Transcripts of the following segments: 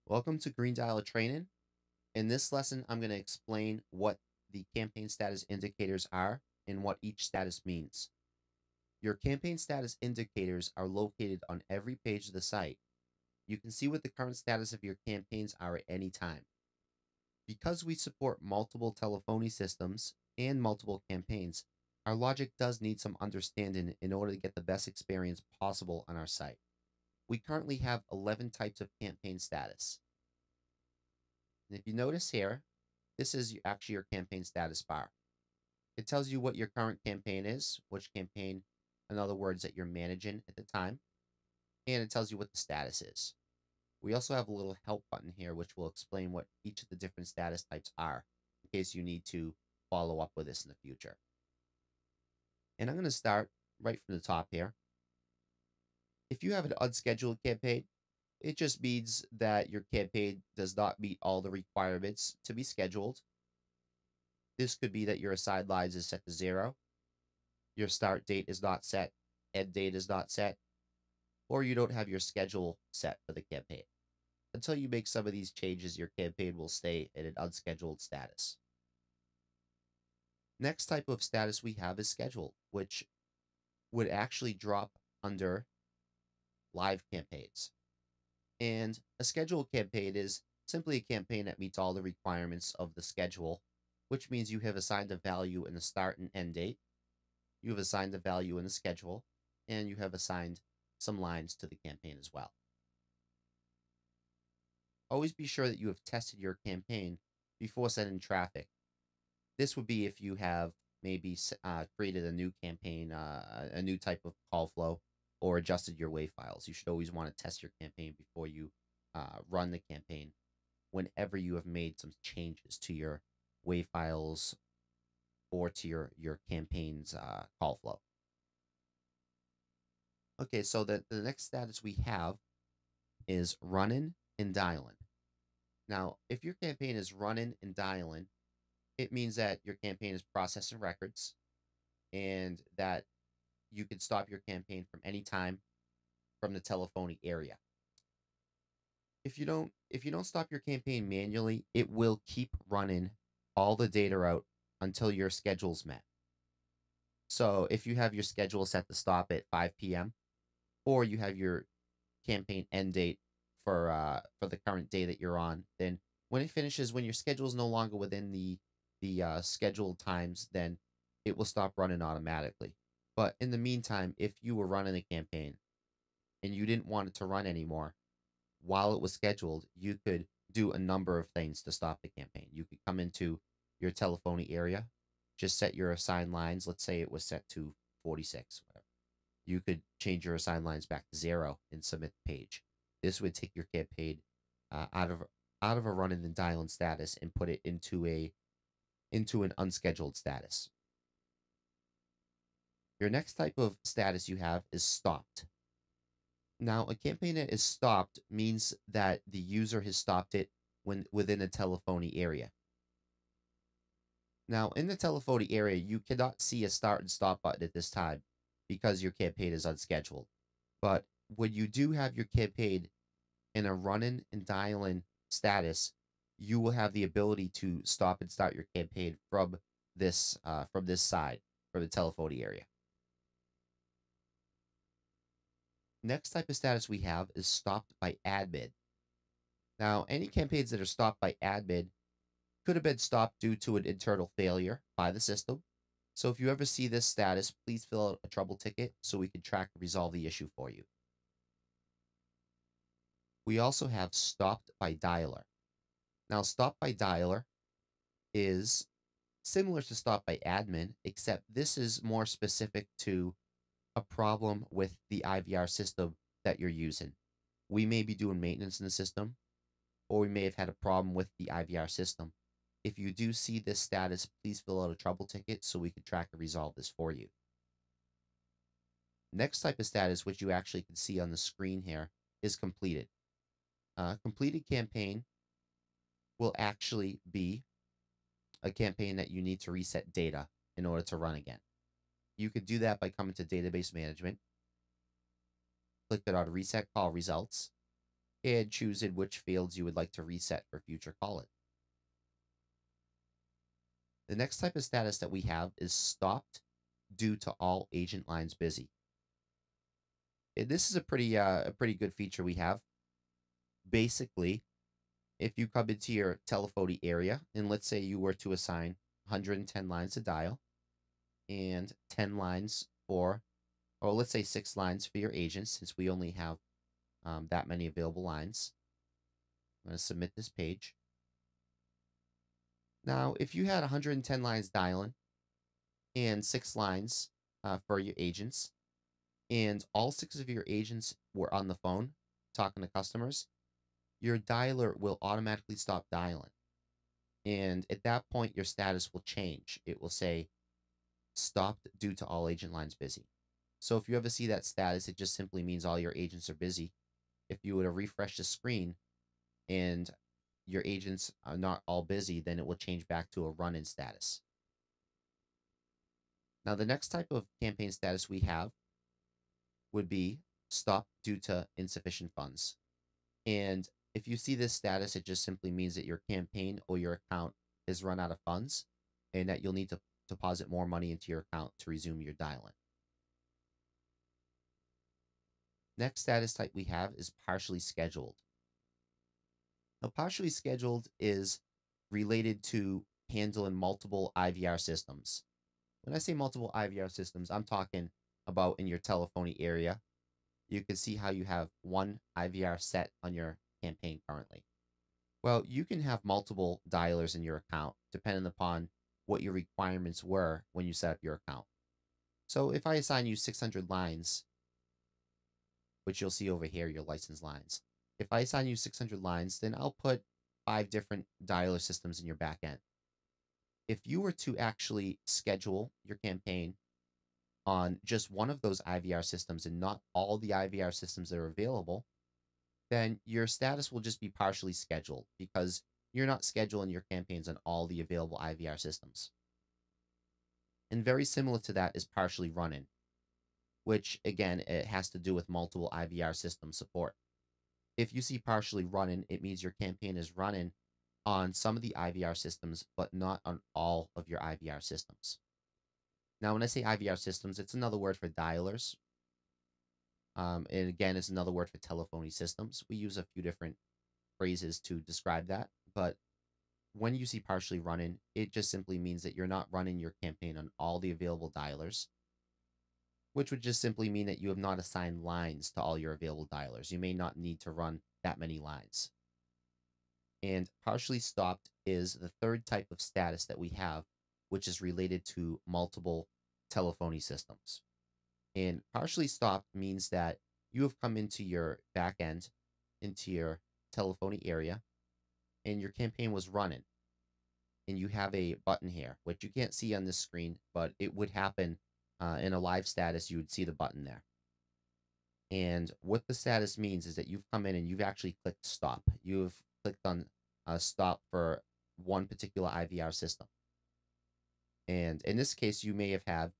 Welcome to Greendialer Training. In this lesson, I'm going to explain what the campaign status indicators are and what each status means. Your campaign status indicators are located on every page of the site. You can see what the current status of your campaigns are at any time. Because we support multiple telephony systems and multiple campaigns, our logic does need some understanding in order to get the best experience possible on our site. We currently have 11 types of campaign status. And if you notice here, this is actually your campaign status bar. It tells you what your current campaign is, which campaign, in other words, that you're managing at the time, and it tells you what the status is. We also have a little help button here, which will explain what each of the different status types are, in case you need to follow up with this in the future. And I'm going to start right from the top here. If you have an unscheduled campaign, it just means that your campaign does not meet all the requirements to be scheduled. This could be that your assigned lines is set to 0, your start date is not set, end date is not set, or you don't have your schedule set for the campaign. Until you make some of these changes, your campaign will stay in an unscheduled status. Next type of status we have is scheduled, which would actually drop under live campaigns. And a scheduled campaign is simply a campaign that meets all the requirements of the schedule, which means you have assigned a value in the start and end date, you have assigned a value in the schedule, and you have assigned some lines to the campaign as well. Always be sure that you have tested your campaign before sending traffic. This would be if you have maybe created a new campaign, a new type of call flow, or adjusted your WAV files. You should always want to test your campaign before you run the campaign whenever you have made some changes to your WAV files or to your campaign's call flow. Okay, so the next status we have is running and dialing. Now, if your campaign is running and dialing, it means that your campaign is processing records and that you can stop your campaign from any time from the telephony area. If you don't stop your campaign manually, it will keep running all the data out until your schedule's met. So if you have your schedule set to stop at 5 p.m. or you have your campaign end date for the current day that you're on, then when it finishes, when your schedule is no longer within the scheduled times, then it will stop running automatically. But in the meantime, if you were running a campaign and you didn't want it to run anymore while it was scheduled, you could do a number of things to stop the campaign. You could come into your telephony area, just set your assigned lines. Let's say it was set to 46, whatever. You could change your assigned lines back to 0 and submit the page. This would take your campaign out of a running and dialing status and put it into an unscheduled status. Your next type of status you have is stopped. Now, a campaign that is stopped means that the user has stopped it when within a telephony area. Now, in the telephony area, you cannot see a start and stop button at this time because your campaign is unscheduled. But when you do have your campaign in a running and dialing status, you will have the ability to stop and start your campaign from this side, from the telephony area. Next type of status we have is stopped by admin. Now, any campaigns that are stopped by admin could have been stopped due to an internal failure by the system. So if you ever see this status, please fill out a trouble ticket so we can track and resolve the issue for you. We also have stopped by dialer. Now, stopped by dialer is similar to stopped by admin, except this is more specific to a problem with the IVR system that you're using. We may be doing maintenance in the system, or we may have had a problem with the IVR system. If you do see this status, please fill out a trouble ticket so we can track and resolve this for you. Next type of status, which you actually can see on the screen here, is completed. Completed campaign will actually be a campaign that you need to reset data in order to run again. You could do that by coming to database management, click it on reset call results, and choose in which fields you would like to reset for future calling. The next type of status that we have is stopped due to all agent lines busy. This is a pretty good feature we have. Basically, if you come into your telephony area and let's say you were to assign 110 lines to dial and 10 lines for, or let's say 6 lines for your agents, since we only have that many available lines. I'm going to submit this page. Now, if you had 110 lines dialing and 6 lines for your agents, and all 6 of your agents were on the phone talking to customers, your dialer will automatically stop dialing. And at that point, your status will change. It will say stopped due to all agent lines busy. So if you ever see that status, it just simply means all your agents are busy. If you were to refresh the screen and your agents are not all busy, then it will change back to a run-in status. Now, the next type of campaign status we have would be stopped due to insufficient funds. And if you see this status, it just simply means that your campaign or your account is run out of funds and that you'll need to deposit more money into your account to resume your dial-in. Next status type we have is partially scheduled. Now, partially scheduled is related to handling multiple IVR systems. When I say multiple IVR systems, I'm talking about in your telephony area. You can see how you have one IVR set on your campaign currently. Well, you can have multiple dialers in your account depending upon what your requirements were when you set up your account. So if I assign you 600 lines, which you'll see over here, your license lines. If I assign you 600 lines, then I'll put 5 different dialer systems in your back end. If you were to actually schedule your campaign on just one of those IVR systems and not all the IVR systems that are available, then your status will just be partially scheduled because you're not scheduling your campaigns on all the available IVR systems. And very similar to that is partially running, which again, it has to do with multiple IVR system support. If you see partially running, it means your campaign is running on some of the IVR systems, but not on all of your IVR systems. Now, when I say IVR systems, it's another word for dialers. And again, it's another word for telephony systems. We use a few different phrases to describe that. But when you see partially running, it just simply means that you're not running your campaign on all the available dialers, which would just simply mean that you have not assigned lines to all your available dialers. You may not need to run that many lines. And partially stopped is the third type of status that we have, which is related to multiple telephony systems. And partially stopped means that you have come into your back end, into your telephony area, and your campaign was running. And you have a button here, which you can't see on this screen, but it would happen in a live status. You would see the button there. And what the status means is that you've come in and you've actually clicked stop. You've clicked on stop for one particular IVR system. And in this case, you may have had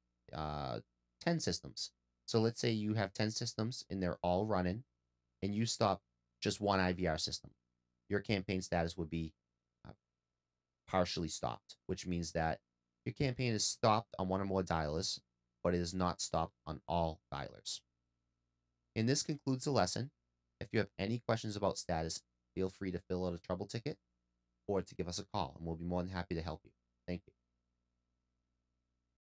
10 systems. So let's say you have 10 systems and they're all running and you stop just one IVR system. Your campaign status would be partially stopped, which means that your campaign is stopped on one or more dialers, but it is not stopped on all dialers. And this concludes the lesson. If you have any questions about status, feel free to fill out a trouble ticket or to give us a call, and we'll be more than happy to help you. Thank you.